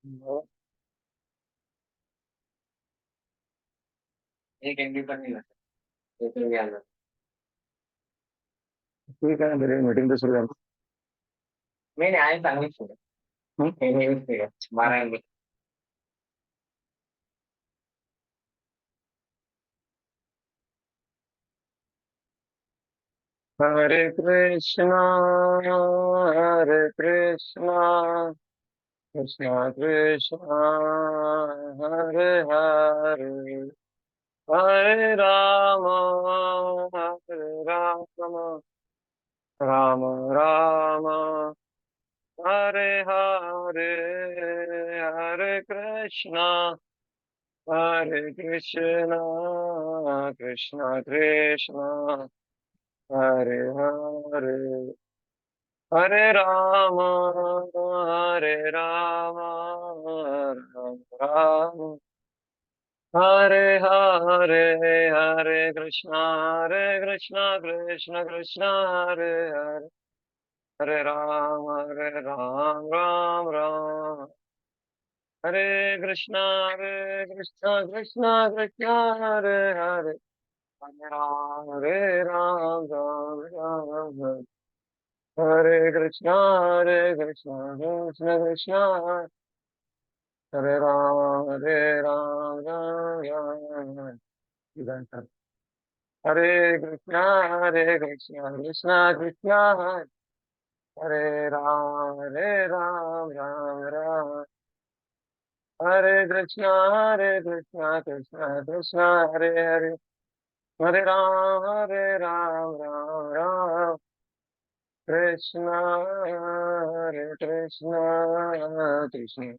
वो एक एमबी पर नहीं लगता। ये तो ज्ञान है। ठीक है मेरी मीटिंग तो शुरू कर। मैंने आए सांगितलं सुरू। मैंने यूज किया 12 एमबी। हरे कृष्णा हरे कृष्णा कृष्णा कृष्णा हरे हरे हरे राम हरे राम राम राम हरे हरे हरे कृष्णा हरे कृष्णा कृष्णा कृष्णा हरे हरे हरे राम राम राम हरे हरे हरे कृष्णा कृष्ण कृष्ण हरे हरे हरे राम राम हरे कृष्णा कृष्ण कृष्ण हरे हरे हरे राम राम हरे कृष्णा कृष्ण कृष्ण हरे राम राम। हरे कृष्णा कृष्ण कृष्ण हरे राम राम हरे कृष्णा कृष्ण कृष्ण हरे हरे हरे राम राम कृष्ण हरे कृष्ण कृष्ण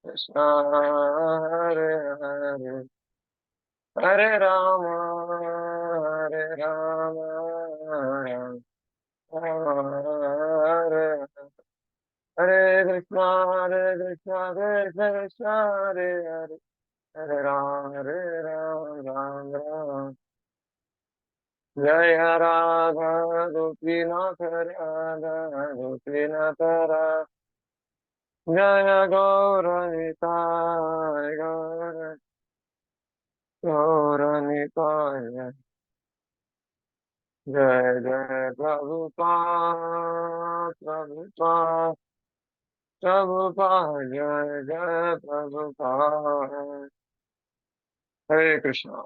कृष्ण हरे हरे हरे राम हरे हरे कृष्णा कृष्ण कृष्ण हरे हरे हरे राम राम जय राधा गोपीनाथ राधा गोपीनाथ जय गौर निताय गौर निताय जय जय प्रभुपाद प्रभुपाद प्रभुपाद जय जय प्रभुपाद हरे कृष्णा।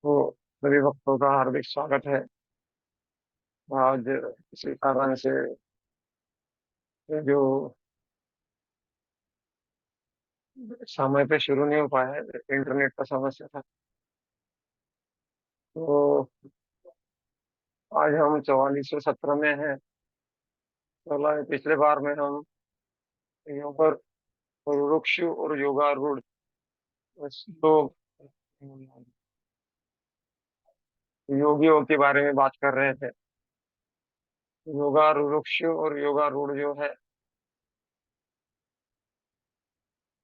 तो सभी भक्तों का हार्दिक स्वागत है। आज इसी कारण से जो समय पे शुरू नहीं हो पाया है, इंटरनेट का समस्या था। तो आज हम 44वें सत्र में हैं। पिछले बार में हम यहाँ पर रुक्ष और योगारूढ़ इस दो योगियों के बारे में बात कर रहे थे। योगारूढ़ और योगारूढ़ जो है,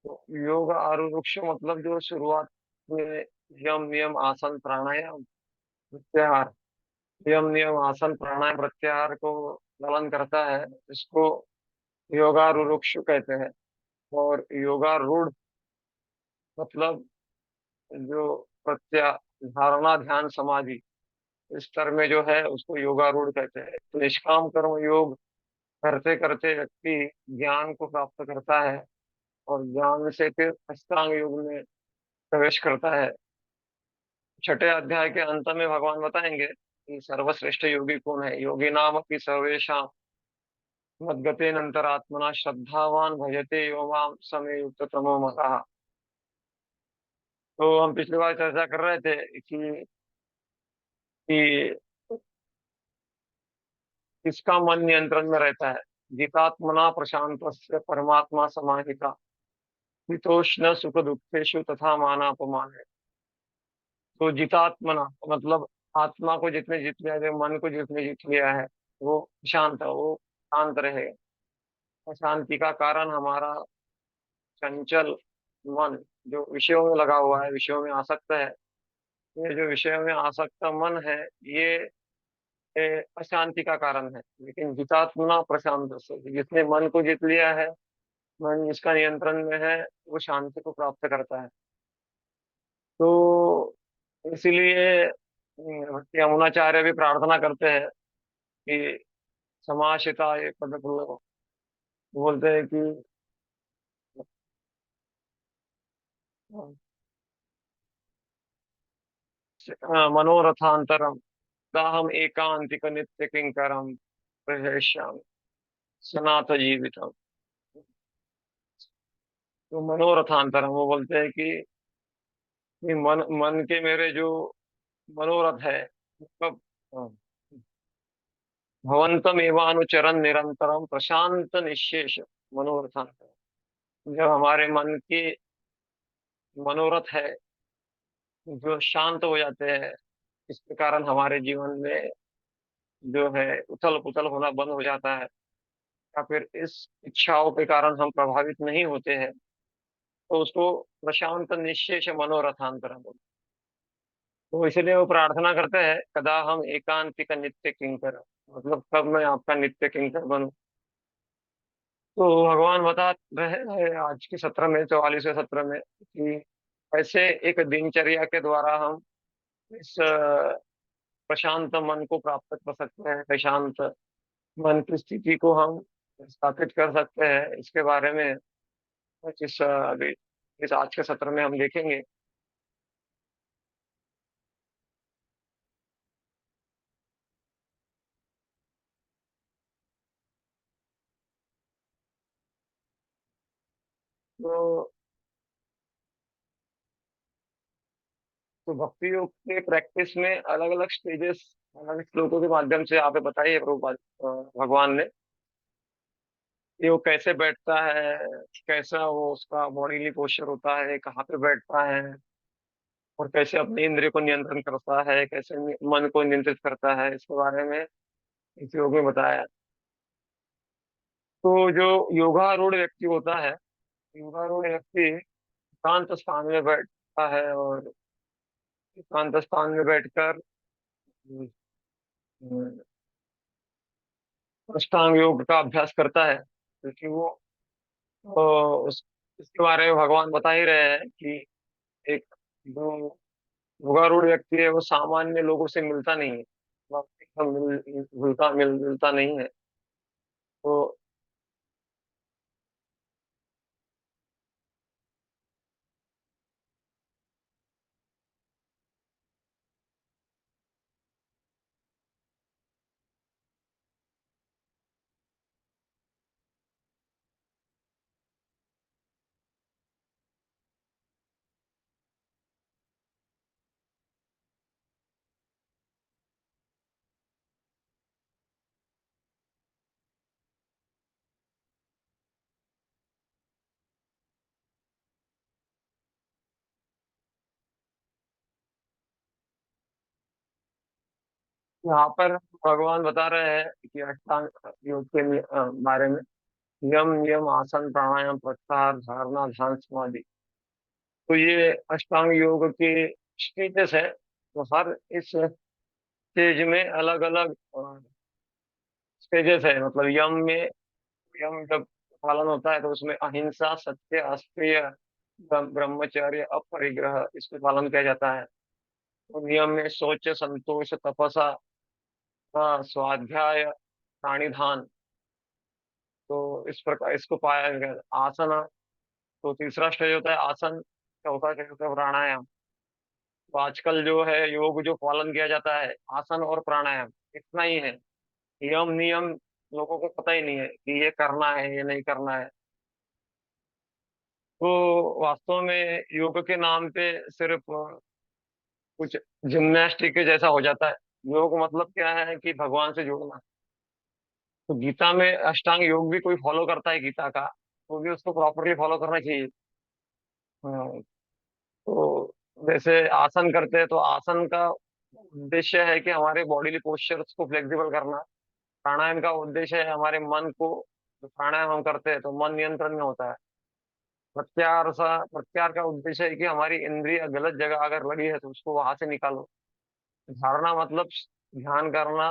तो योग आरूढ़ मतलब जो शुरुआत में यम नियम आसन प्राणायाम प्रत्याहार, यम नियम आसन प्राणायाम प्रत्याहार को पालन करता है, इसको योगारूढ़ कहते हैं। और योगारूढ़ मतलब जो धारणा ध्यान समाधि इस स्तर में जो है उसको योगारूढ़ कहते हैं। तो निष्काम कर्म योग करते करते व्यक्ति ज्ञान को प्राप्त करता है और ज्ञान से फिर अष्टांग योग में प्रवेश करता है। छठे अध्याय के अंत में भगवान बताएंगे कि सर्वश्रेष्ठ योगी कौन है। योगी नाम अपनी सर्वेशा मद्गतेनंतरात्मना श्रद्धावान भजते यो माम समय युक्त तमो मतः। तो हम पिछली बार चर्चा कर रहे थे कि किसका मन नियंत्रण में रहता है। जितात्मना प्रशांत परमात्मा समाहिता शीतोष्ण सुख दुखेशु तथा मानापमान है। तो जितात्मना मतलब आत्मा को जितने जीत लिया है, मन को जितने जीत लिया है, वो शांत है, वो शांत रहे। अशांति का कारण हमारा चंचल मन, जो विषयों में लगा हुआ है, विषयों में आसक्त है। ये जो विषयों में आसक्त मन है, ये अशांति का कारण है। लेकिन जितात्मना प्रशांत से, जिसने मन को जीत लिया है, मन जिसका नियंत्रण में है, वो शांति को प्राप्त करता है। तो इसीलिए यमुनाचार्य भी प्रार्थना करते हैं कि समाशिता ये पद बोलते हैं कि मनोरथांतरम दाहम एकांतिक नित्य किंकरम प्रहेश्यामि सनाथ जीवितम। तो मनोरथांतरम, वो बोलते हैं कि मन के मेरे जो मनोरथ है, मतलब भवंतम एवानुचरन निरंतरम प्रशांत निशेष मनोरथांतरम। जब हमारे मन के मनोरथ है जो शांत हो जाते हैं, इसके कारण हमारे जीवन में जो है उथल पुथल होना बंद हो जाता है, या फिर इस इच्छाओं के कारण हम प्रभावित नहीं होते हैं, तो उसको प्रशांत निश्चेष मनोरथांतरम बोलते हैं। तो इसलिए वो प्रार्थना करते हैं, कदा हम एकांतिक नित्य किंकर, मतलब कब मैं आपका नित्य किंकर बनूं। तो भगवान बता रहे हैं आज के सत्र में, 44वें सत्र में, कि ऐसे एक दिनचर्या के द्वारा हम इस प्रशांत मन को प्राप्त कर सकते हैं, प्रशांत मन की स्थिति को हम स्थापित कर सकते हैं। इसके बारे में इस अभी इस आज के सत्र में हम देखेंगे। तो, तो भक्ति योग के प्रैक्टिस में अलग अलग स्टेजेस, अलग श्लोकों के माध्यम से आप बताइए प्रभुपाद, भगवान ने कि वो कैसे बैठता है, कैसा वो उसका बॉडीली पोस्चर होता है, कहाँ पे बैठता है, और कैसे अपने इंद्रिय को नियंत्रण करता है, कैसे मन को नियंत्रित करता है, इसके बारे में इस योग में बताया। तो जो योगारूढ़ व्यक्ति होता है, योगारूढ़ व्यक्ति एकांत स्थान में बैठता है, और एकांत स्थान में बैठकर अम, अष्टांग योग का अभ्यास करता है, क्योंकि वो इसके बारे में भगवान बता ही रहे हैं कि एक जो योगारूढ़ व्यक्ति है, वो सामान्य लोगों से मिलता नहीं है, वो एकदम मिलता नहीं है। तो यहाँ पर भगवान बता रहे हैं कि अष्टांग योग के बारे में, यम नियम आसन प्राणायाम प्रत्याहार धारणा ध्यान समाधि। तो ये अष्टांग योग के स्टेजेस है। तो हर इस स्टेज में अलग अलग स्टेजेस है। मतलब यम जब पालन होता है, तो उसमें अहिंसा, सत्य, अस्तेय, ब्रह्मचर्य, अपरिग्रह, इसको पालन किया जाता है। तो नियम में शौच, संतोष, तपसा, स्वाध्याय, प्राणिधान, तो इस प्रकार इसको पाया गया। आसन, तो तीसरा स्टेज होता है आसन। चौथा स्टेज होता है प्राणायाम। तो आजकल जो है योग जो पालन किया जाता है, आसन और प्राणायाम, इतना ही है। यम नियम लोगों को पता ही नहीं है कि ये करना है, ये नहीं करना है। तो वास्तव में योग के नाम पे सिर्फ कुछ जिम्नास्टिक के जैसा हो जाता है। योग मतलब क्या है कि भगवान से जुड़ना। तो गीता में अष्टांग योग भी कोई फॉलो करता है गीता का, तो भी उसको प्रॉपरली फॉलो करना चाहिए। हाँ, तो जैसे आसन करते हैं तो आसन का उद्देश्य है कि हमारे बॉडीली पोस्चर्स को फ्लेक्सिबल करना। प्राणायाम का उद्देश्य है हमारे मन को, जो प्राणायाम हम करते हैं तो मन नियंत्रण में होता है। प्रत्याहार का उद्देश्य है कि हमारी इंद्रिय गलत जगह अगर लगी है तो उसको वहां से निकालो। धारणा मतलब ध्यान करना,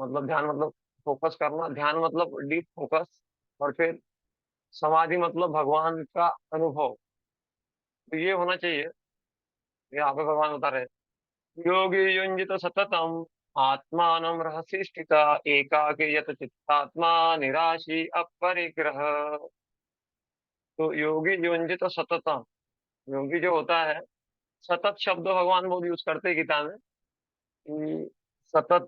मतलब ध्यान मतलब फोकस करना, ध्यान मतलब डीप फोकस। और फिर समाधि मतलब भगवान का अनुभव। तो ये होना चाहिए। यहाँ पे भगवान बता रहे हैं, योगी युंजित सततम आत्मानं रहसि स्थिता एकाकी यत चित्तात्मा निराशी अपरिग्रह। तो योगी युंजित सततम, योगी जो होता है, सतत शब्द भगवान बहुत यूज करते हैं गीता में कि सतत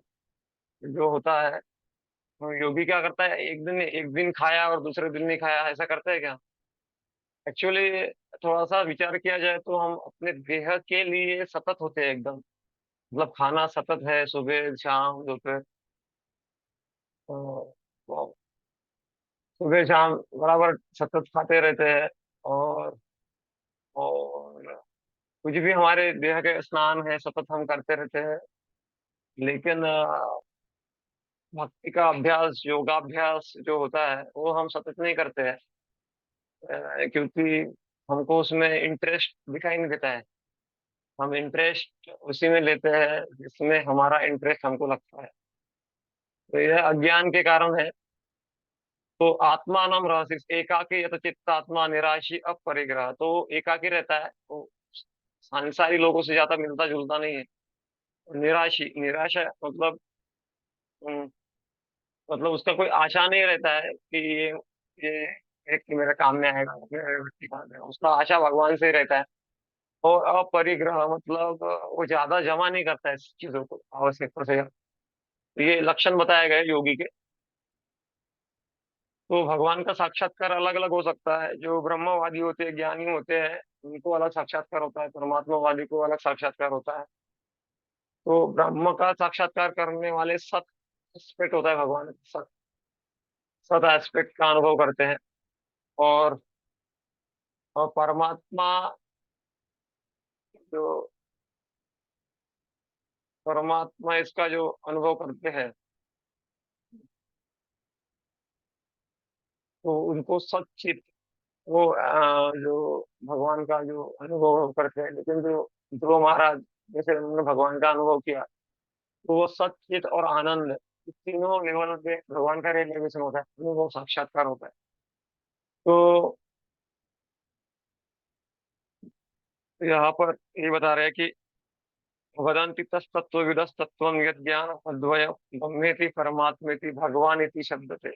जो होता है, तो योगी क्या करता है, एक दिन खाया और दूसरे दिन नहीं खाया, ऐसा करता है क्या? एक्चुअली थोड़ा सा विचार किया जाए तो हम अपने देह के लिए सतत होते हैं एकदम। मतलब खाना सतत है, सुबह शाम दोपहर, तो सुबह शाम बराबर सतत खाते रहते हैं। और और कुछ भी हमारे देह के स्नान है सतत हम करते रहते हैं। लेकिन भक्ति का अभ्यास, योगाभ्यास जो होता है वो हम सतत नहीं करते हैं। क्योंकि हमको उसमें इंटरेस्ट दिखाई नहीं देता है। हम इंटरेस्ट उसी में लेते हैं जिसमें हमारा इंटरेस्ट हमको लगता है। तो यह अज्ञान के कारण है। तो आत्मा नाम रहस्य एकाकी यत चित्त आत्मा निराशी अपरिग्रह, तो एकाकी रहता है तो सांसारिक लोगों से ज्यादा मिलता जुलता नहीं है। निराशी, निराशा मतलब हम्म, मतलब उसका कोई आशा नहीं रहता है कि ये एक मेरे काम में आएगा, मेरे व्यक्ति काम में आएगा। उसका आशा भगवान से ही रहता है। और अपरिग्रह मतलब वो ज्यादा जमा नहीं करता है इस चीजों को आवश्यकता से। ये लक्षण बताए गए योगी के। तो भगवान का साक्षात्कार अलग अलग हो सकता है। जो ब्रह्मवादी होते हैं, ज्ञानी होते हैं, उनको अलग साक्षात्कार होता है, परमात्मावादी को अलग साक्षात्कार होता है। तो ब्रह्म का साक्षात्कार करने वाले सत एस्पेक्ट होता है भगवान, सत सत एस्पेक्ट का अनुभव करते हैं। और और परमात्मा जो परमात्मा इसका जो अनुभव करते हैं तो उनको सचित, वो जो भगवान का जो अनुभव करते हैं। लेकिन जो ध्रुव महाराज जैसे उन्होंने भगवान का अनुभव किया, तो वो सचित और आनंद, इस तीनों लेवल पे भगवान का रियलाइजेशन होता है, अनुभव साक्षात्कार होता है। तो यहाँ पर ये बता रहे हैं कि वदन्ति तत्त्वविदस्तत्त्वं यज्ञान अद्वय ब्रह्मेति परमात्मेति भगवान इति शब्दते।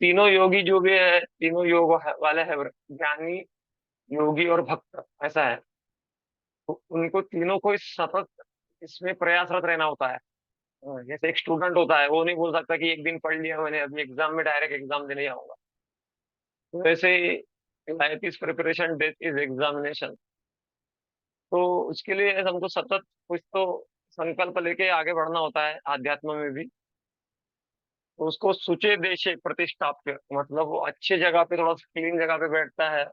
तीनों योगी जो भी है, तीनों वाले है, ज्ञानी, योगी और भक्त, ऐसा है। तो उनको तीनों को इस सतत इसमें प्रयासरत रहना होता है। जैसे एक स्टूडेंट होता है, वो नहीं बोल सकता कि एक दिन पढ़ लिया मैंने, अभी एग्जाम में डायरेक्ट एग्जाम देने जाऊंगा। तो वैसे ही life is preparation, death is examination. तो उसके लिए हमको सतत कुछ तो संकल्प लेके आगे बढ़ना होता है आध्यात्म में भी। तो उसको सुचे देशे प्रतिष्ठाप्य, मतलब वो अच्छी जगह पे, थोड़ा क्लीन जगह पे बैठता है।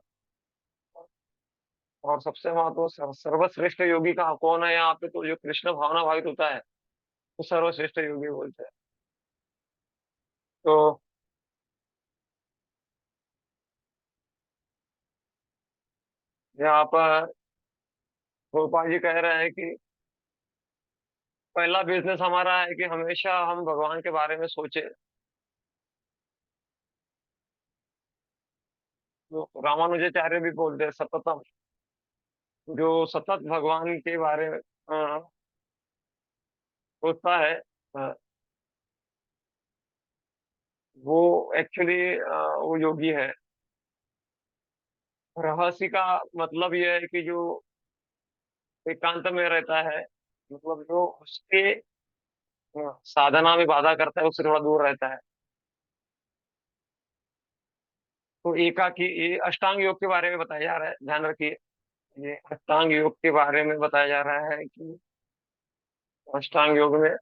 और सबसे महत्व सर्वश्रेष्ठ योगी का कौन है यहाँ पे, तो जो कृष्ण भावना भावित होता है वो सर्वश्रेष्ठ योगी बोलते हैं। तो यहाँ पर गोपाल जी कह रहे हैं कि पहला बिजनेस हमारा है कि हमेशा हम भगवान के बारे में सोचे। तो रामानुजाचार्य भी बोलते हैं सततम, जो सतत भगवान के बारे में सोचता है, अ, वो एक्चुअली वो योगी है। रहस्य का मतलब ये है कि जो एकांत में रहता है, मतलब जो उसके साधना में बाधा करता है उससे थोड़ा दूर रहता है। तो एकाकी, ये अष्टांग योग के बारे में बताया जा रहा है, ध्यान रखिए। ये अष्टांग योग के बारे में बताया जा रहा है कि अष्टांग योग में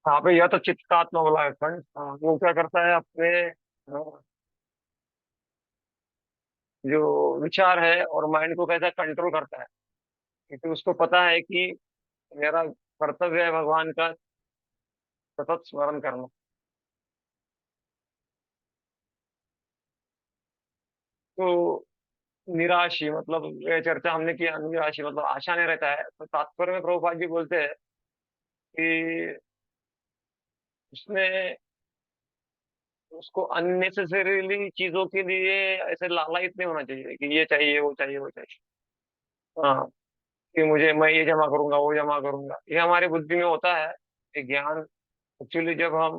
यहाँ पे यह तो चित्त का आत्मवलोकन, वो क्या करता है अपने जो विचार है और माइंड को कैसा कंट्रोल करता है, क्योंकि उसको पता है कि मेरा कर्तव्य है भगवान का सतत स्मरण करना। तो निराशी मतलब, ये चर्चा हमने किया, निराशी मतलब आशा नहीं रहता है, तो तात्पर्य में प्रभुपाद जी बोलते हैं कि उसमें उसको अननेसेसरीली चीजों के लिए ऐसे लालायित नहीं होना चाहिए कि ये चाहिए वो चाहिए वो चाहिए। हाँ, कि मुझे, मैं ये जमा करूंगा वो जमा करूंगा, ये हमारी बुद्धि में होता है। ये ज्ञान एक्चुअली जब हम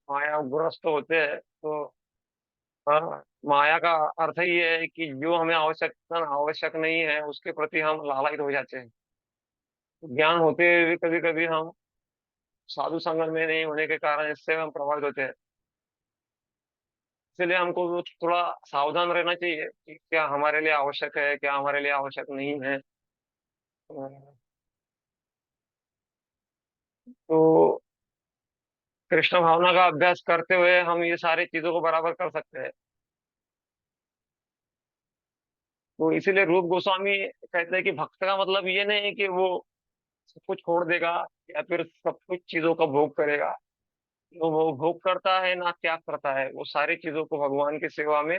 मायाग्रस्त होते हैं तो, हाँ, माया का अर्थ ही है कि जो हमें आवश्यक नहीं है उसके प्रति हम लालायित हो जाते हैं। ज्ञान होते हुए भी कभी कभी हम साधु संगत में नहीं होने के कारण इससे हम प्रभावित होते हैं। इसलिए हमको थोड़ा सावधान रहना चाहिए कि क्या हमारे लिए आवश्यक है, क्या हमारे लिए आवश्यक नहीं है। तो कृष्ण भावना का अभ्यास करते हुए हम ये सारी चीजों को बराबर कर सकते हैं। तो इसीलिए रूप गोस्वामी कहते हैं कि भक्त का मतलब ये नहीं है कि वो सब कुछ छोड़ देगा या फिर सब कुछ चीजों का भोग करेगा। तो वो भोग करता है ना त्याग करता है, वो सारी चीजों को भगवान की सेवा में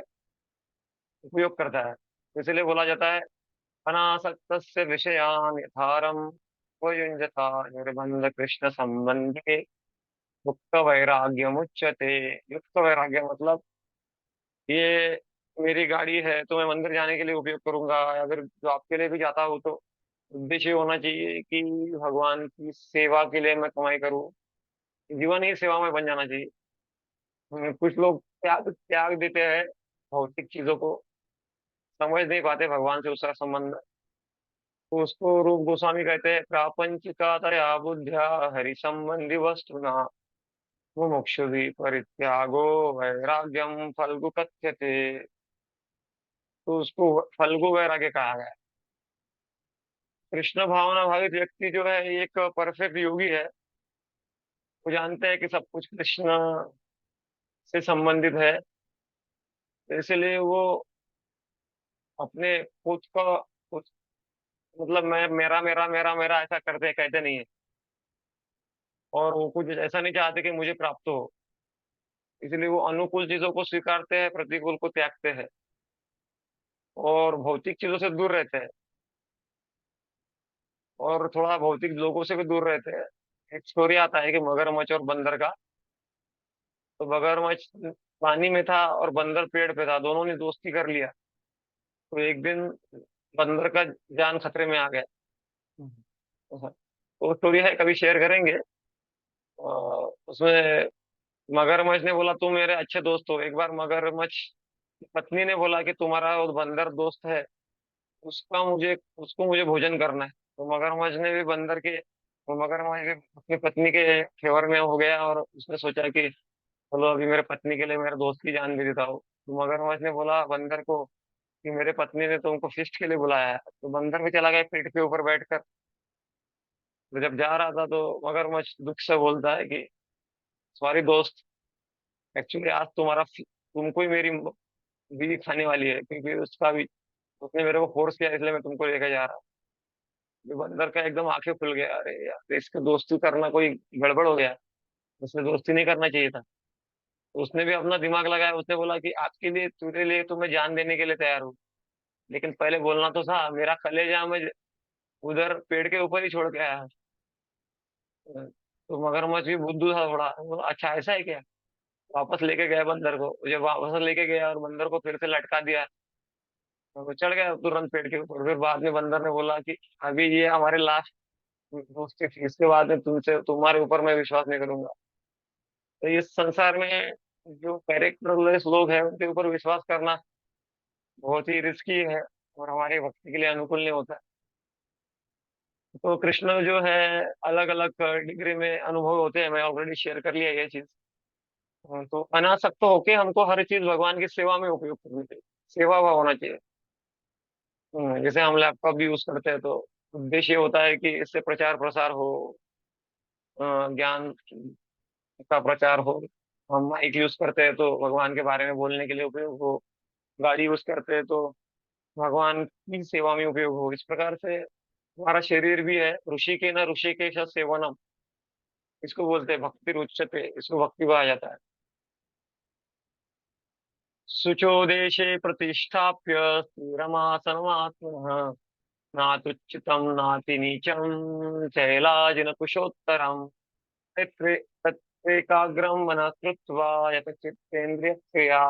उपयोग करता है। इसलिए बोला जाता है, अनासक्त विषयान यथारम उपयुञ्जता निर्बंध कृष्ण संबंधे युक्त वैराग्य मुच्यते। युक्त वैराग्य मतलब, ये मेरी गाड़ी है तो मैं मंदिर जाने के लिए उपयोग करूंगा, या फिर जो आपके लिए भी जाता हूँ तो उद्देश्य होना चाहिए कि भगवान की सेवा के लिए मैं कमाई करूँ। जीवन ही सेवा में बन जाना चाहिए। कुछ लोग त्याग त्याग देते हैं भौतिक चीजों को, समझ नहीं पाते भगवान से उसका संबंध। तो उसको रूप गोस्वामी कहते हैं, प्रापंचिका तया बुद्ध्या हरि संबंधी वस्तुना मुमुक्षुभिः परित्यागो वैराग्यम फल्गु कथ्यते। तो उसको फल्गु वैराग्य कहा गया है। कृष्ण भावना भावित व्यक्ति जो है, ये एक परफेक्ट योगी है। वो जानते हैं कि सब कुछ कृष्ण से संबंधित है, तो इसलिए वो अपने खुद का मतलब मैं मेरा मेरा मेरा मेरा ऐसा करते कहते नहीं है। और वो कुछ ऐसा नहीं चाहते कि मुझे प्राप्त हो, इसलिए वो अनुकूल चीजों को स्वीकारते हैं, प्रतिकूल को त्यागते हैं, और भौतिक चीजों से दूर रहते हैं, और थोड़ा भौतिक लोगों से भी दूर रहते हैं। एक स्टोरी आता है कि मगरमच्छ और बंदर का। तो मगरमच्छ पानी में था और बंदर पेड़ पे था, दोनों ने दोस्ती कर लिया। तो एक दिन बंदर का जान खतरे में आ गया। तो स्टोरी है, कभी शेयर करेंगे। उसमें मगरमच्छ ने बोला तुम मेरे अच्छे दोस्त हो। एक बार मगरमच्छ की पत्नी ने बोला कि तुम्हारा वो बंदर दोस्त है, उसका मुझे उसको मुझे भोजन करना है। तो मगरमच्छ ने भी बंदर के, तो मगरमच्छ भी अपनी पत्नी के फेवर में हो गया, और उसने सोचा कि चलो अभी मेरे पत्नी के लिए मेरे दोस्त की जान भी देता हूँ। तो मगरमच्छ ने बोला बंदर को कि मेरे पत्नी ने तुमको फिस्ट के लिए बुलाया है। तो बंदर भी चला गया पेड़ के ऊपर बैठकर। तो जब जा रहा था तो मगरमच्छ दुख से बोलता है कि सॉरी दोस्त, एक्चुअली आज तुमको ही मेरी बीवी खाने वाली है, क्योंकि उसका भी उसने मेरे को फोर्स किया, इसलिए मैं तुमको लेकर जा रहा हूँ। ये बंदर का एकदम आंखें खुल गया, अरे यार इसके दोस्ती करना कोई गड़बड़ हो गया, उसने दोस्ती नहीं करना चाहिए था। तो उसने भी अपना दिमाग लगाया, उसने बोला कि आपके लिए तेरे लिए तो मैं जान देने के लिए तैयार हूँ, लेकिन पहले बोलना तो था, मेरा कलेजा मैं उधर पेड़ के ऊपर ही छोड़ के आया। तो मगरमच्छ भी बुद्धू था थोड़ा, वो बोला, अच्छा ऐसा है क्या। वापस लेके गया बंदर को, जब वापस लेके गया और बंदर को फिर से लटका दिया, तो वो चढ़ गया तुरंत पेड़ के ऊपर। फिर बाद में बंदर ने बोला कि अभी ये हमारे लास्ट दोस्ती थी, इसके बाद में तुमसे तुम्हारे ऊपर मैं विश्वास नहीं करूंगा। तो इस संसार में जो कैरेक्टरलेस लोग हैं उनके ऊपर विश्वास करना बहुत ही रिस्की है, और हमारे भक्ति के लिए अनुकूल नहीं होता। तो कृष्ण जो है, अलग अलग डिग्री में अनुभव होते हैं, मैं ऑलरेडी शेयर कर लिया ये चीज। तो अनासक्त होके हमको हर चीज भगवान की सेवा में उपयोग करनी चाहिए, सेवा भाव होना चाहिए। जैसे हम लैपटॉप भी यूज करते हैं तो उद्देश्य होता है कि इससे प्रचार प्रसार हो, ज्ञान का प्रचार हो। हम माइक यूज करते हैं तो भगवान के बारे में बोलने के लिए उपयोग हो। गाड़ी यूज करते हैं तो भगवान की सेवा में उपयोग हो। इस प्रकार से हमारा शरीर भी है, ऋषि के न ऋषिकेश सेवनम, इसको बोलते हैं भक्ति उच्चते, इसको भक्ति कहा जाता है। शुचो देशे प्रतिष्ठाप्य स्थिरमासनमात्मनः नात्युच्चितं नाति नीचं शैलाजिन कुशोत्तरम् तत्रेकाग्रं मनः कृत्वा यतचित्तेन्द्रियक्रिया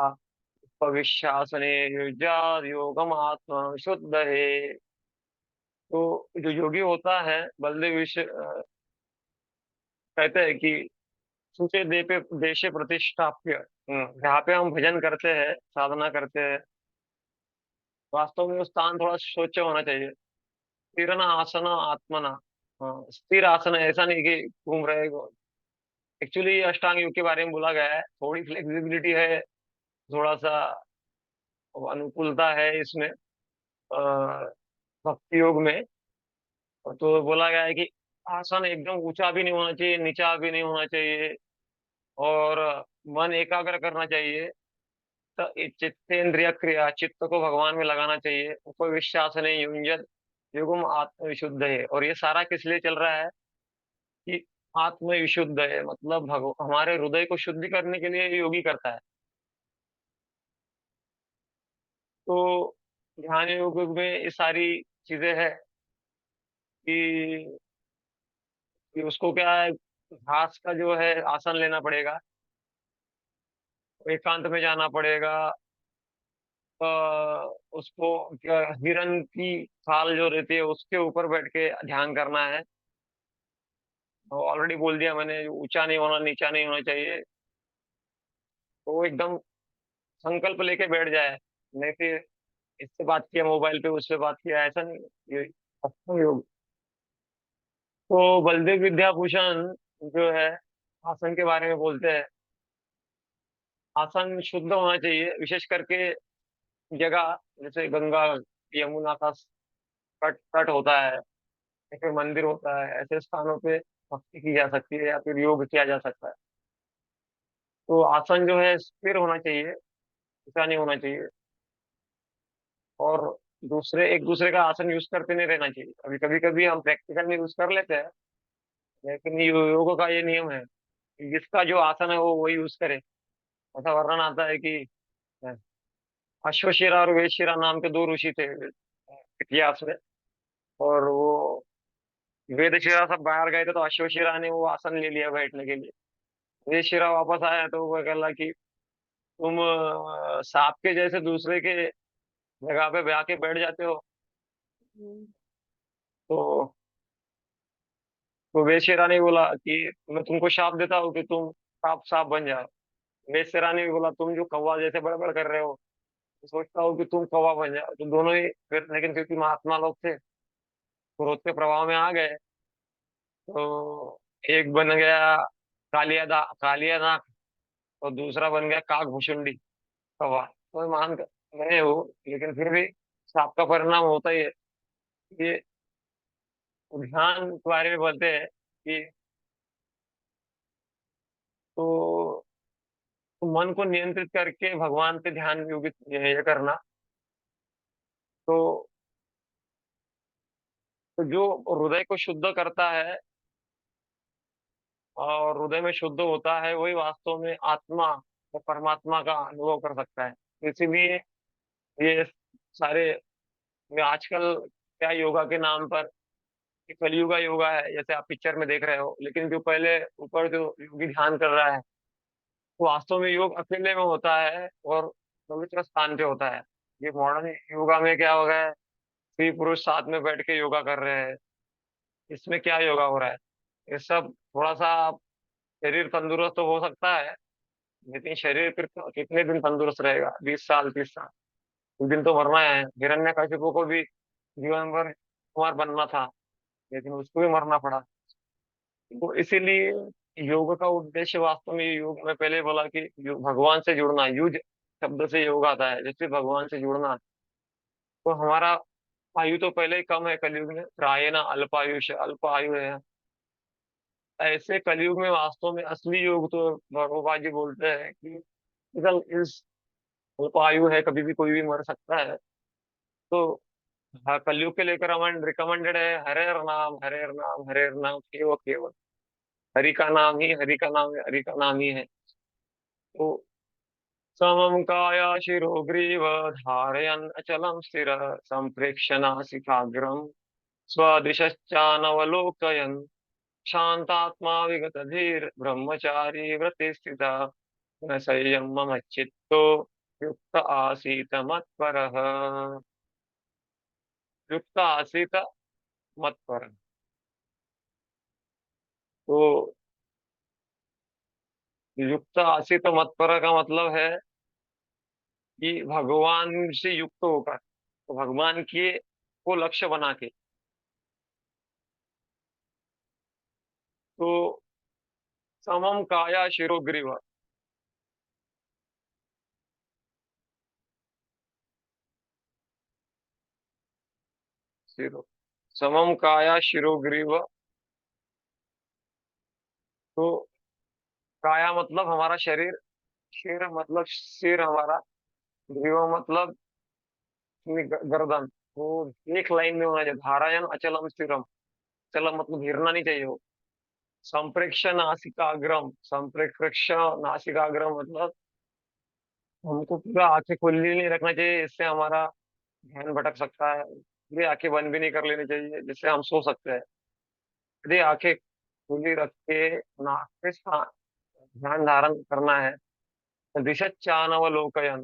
उपविश्यासने युज्याद् योगमात्मा विशुद्धये। तो जो योगी होता है, बलदेव कहते हैं कि सूचे दे पे देशे प्रतिष्ठाप्य, जहाँ पे हम भजन करते हैं, साधना करते हैं, वास्तव में वो स्थान थोड़ा स्वच्छ होना चाहिए। स्थिर न आसन आत्मना। हाँ, स्थिर आसन है, ऐसा नहीं कि घूम रहे। एक्चुअली अष्टांग योग के बारे में बोला गया है, थोड़ी फ्लेक्सिबिलिटी है, थोड़ा सा अनुकूलता है इसमें, भक्ति योग में। तो बोला गया है कि आसन एकदम ऊंचा भी नहीं होना चाहिए, नीचा भी नहीं होना चाहिए, और मन एकाग्र करना चाहिए। तो चित्तेंद्रिय क्रिया, चित्त को भगवान में लगाना चाहिए। उपविश्यासन युंजत युगम आत्म विशुद्ध है। और ये सारा किस लिए चल रहा है कि आत्म विशुद्ध है, मतलब हमारे हृदय को शुद्धि करने के लिए ये योगी करता है। तो ध्यान योग में ये सारी चीजें हैं कि उसको क्या है, घास का जो है आसन लेना पड़ेगा, एकांत में जाना पड़ेगा। अ, उसको क्या, हिरन की खाल जो रहती है उसके ऊपर बैठ के ध्यान करना है। ऑलरेडी बोल दिया मैंने, ऊंचा नहीं होना, नीचा नहीं होना चाहिए। तो वो एकदम संकल्प लेके बैठ जाए, नहीं फिर इससे बात किया मोबाइल पे, उससे बात किया, ऐसा नहीं। ये असंग योग। तो बलदेव विद्याभूषण जो है आसन के बारे में बोलते हैं, आसन शुद्ध होना चाहिए, विशेष करके जगह जैसे गंगा यमुना का तट तट होता है, या फिर मंदिर होता है, ऐसे स्थानों पे भक्ति की जा सकती है या फिर योग किया जा सकता है। तो आसन जो है स्थिर होना चाहिए, ऐसा नहीं होना चाहिए। और दूसरे एक दूसरे का आसन यूज करते नहीं रहना चाहिए। अभी कभी कभी हम प्रैक्टिकल में यूज कर लेते हैं, लेकिन योग का ये नियम है कि जिसका जो आसन है वो वही यूज करे। ऐसा वर्णन आता है कि अश्वशिरा और वेदशिरा नाम के दो ऋषि थे इतिहास में। और वो वेदशिरा सब बाहर गए थे, तो अश्वशिरा ने वो आसन ले लिया बैठने के लिए। वेदशिरा वापस आया तो वो कहला कि तुम सांप के जैसे दूसरे के जगह पे आके बैठ जाते हो। तो वेदशिरा ने बोला कि मैं तुमको शाप देता हूँ कि तुम सांप सांप बन जाओ। वेदशिरा ने भी बोला तुम जो कौवा जैसे बड़बड़ कर रहे हो, तो सोचता हूँ कि तुम कौवा बन जाओ। तो दोनों ही फिर, लेकिन क्योंकि महात्मा लोग थे, क्रोध के प्रभाव में आ गए। तो एक बन गया कालिया नाग, और दूसरा बन गया काक भुषुंडी कौवा। तो मान गए वो, लेकिन फिर भी सांप का परिणाम होता ही है। ये ध्यान के बारे में बोलते हैं कि तो, तो मन को नियंत्रित करके भगवान पे ध्यान योगित ये करना। तो, तो जो हृदय को शुद्ध करता है और हृदय में शुद्ध होता है, वही वास्तव में आत्मा और परमात्मा का अनुभव कर सकता है। इसीलिए ये सारे, ये आजकल क्या योगा के नाम पर, ये कलयुगा योगा है जैसे आप पिक्चर में देख रहे हो, लेकिन जो पहले ऊपर जो योगी ध्यान कर रहा है, वो वास्तव में योग अकेले में होता है और पवित्र स्थान पे होता है। ये मॉडर्न योगा में क्या हो गया है, स्त्री पुरुष साथ में बैठ के योगा कर रहे हैं। इसमें क्या योगा हो रहा है? ये सब थोड़ा सा शरीर तंदुरुस्त तो हो सकता है, लेकिन शरीर फिर कितने दिन तंदुरुस्त रहेगा? 20 साल 30 साल, एक दिन तो मरना है। हिरण्यकशिपु को भी जीवन भर कुमार बनना था, लेकिन उसको भी मरना पड़ा। तो इसीलिए योग का उद्देश्य वास्तव में, योग में पहले बोला कि भगवान से जुड़ना, युज शब्द से योग आता है, जैसे भगवान से जुड़ना। तो हमारा आयु तो पहले ही कम है कलयुग में, प्रायः अल्पायुष, अल्प आयु है। ऐसे कलयुग में वास्तव में असली योग तो भगवान जी बोलते हैं कि केवल इस अल्पायु है, कभी भी कोई भी मर सकता है। तो हाँ, कलयुग के लिए रिकमेंडेड है हरेर नाम, हरेर नाम, हरेर नाम, केवल केवल हरि का नाम ही, हरि का नाम है, हरि का नाम ही है। तो समं काया शिरो ग्रीव धारयन् अचलं स्थिर संप्रेक्ष्य नासिकाग्रम स्वदिशश्चानवलोकयन् शान्तात्मा विगतधीर् ब्रह्मचारी व्रते स्थितः न संयममच्चित्तो युक्त आसीत मत्परः। युक्त आसीत मत्परः। तो युक्त आसीत मत्परः का मतलब है कि भगवान से युक्त होकर, तो भगवान के को लक्ष्य बना के। तो समम काया शिरो ग्रीव। शिरो, समम काया शिरो ग्रीव। तो काया मतलब हमारा शरीर, शिर मतलब सिर हमारा, ग्रीव मतलब अपनी गर्दन। वो एक लाइन में होना चाहिए, धारायण अचलम स्थिरम। चलम मतलब हिरना नहीं चाहिए वो। संप्रेक्ष नासिकाग्रम, संप्रेक्ष नासिकाग्रम मतलब हमको पूरा आंखें खुली नहीं रखना चाहिए, इससे हमारा ध्यान भटक सकता है। पूरी आंखें बंद भी नहीं कर लेनी चाहिए, जिससे हम सो सकते हैं। यदि आंखें खुली रख के नाक के साथ ध्यान धारण करना है, तो दिशच्चानवलोकयन,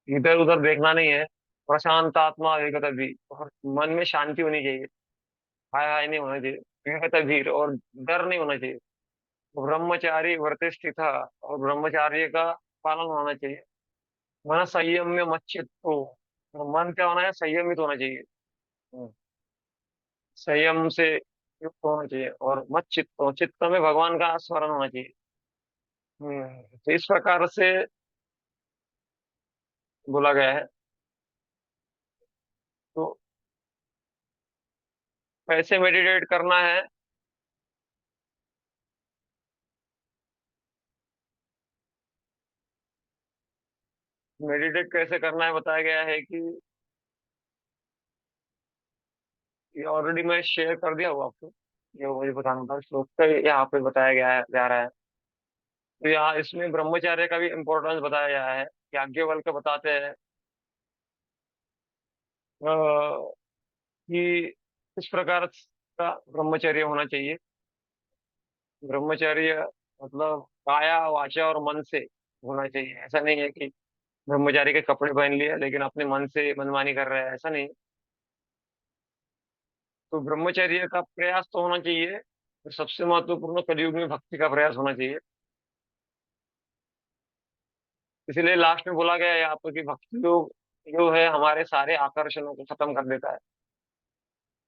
इधर उधर देखना नहीं है। प्रशांत आत्मा विगत भी, और मन में शांति होनी चाहिए। हाय हाय नहीं होना चाहिए। विगत भीर, और डर नहीं होना चाहिए। ब्रह्मचारी व्रत स्थित, और ब्रह्मचार्य का पालन होना चाहिए। मन संयम्य मच्चित्तो, और मन क्या होना है, संयमित होना चाहिए। हम्म, संयम से युक्त होना चाहिए, और मत चित्तो, चित्त में भगवान का स्मरण होना चाहिए। तो इस प्रकार से बोला गया है। तो कैसे मेडिटेट करना है? मेडिटेट कैसे करना है बताया गया है कि ये ऑलरेडी मैं शेयर कर दिया हूँ आपको। ये मुझे बताना था, श्लोक का यहाँ पे बताया गया है, जा रहा है। तो यहाँ इसमें ब्रह्मचर्य का भी इम्पोर्टेंस बताया गया है। याज्ञवल्क्य बताते हैं कि किस प्रकार का ब्रह्मचर्य होना चाहिए। ब्रह्मचर्य मतलब काया वाचा और मन से होना चाहिए। ऐसा नहीं है कि ब्रह्मचारी के कपड़े पहन लिए लेकिन अपने मन से मनमानी कर रहे हैं, ऐसा नहीं। तो ब्रह्मचर्य का प्रयास तो होना चाहिए। और सबसे महत्वपूर्ण कलयुग में भक्ति का प्रयास होना चाहिए। इसलिए लास्ट में बोला गया है यहाँ पर कि भक्ति योग जो है हमारे सारे आकर्षणों को खत्म कर देता है।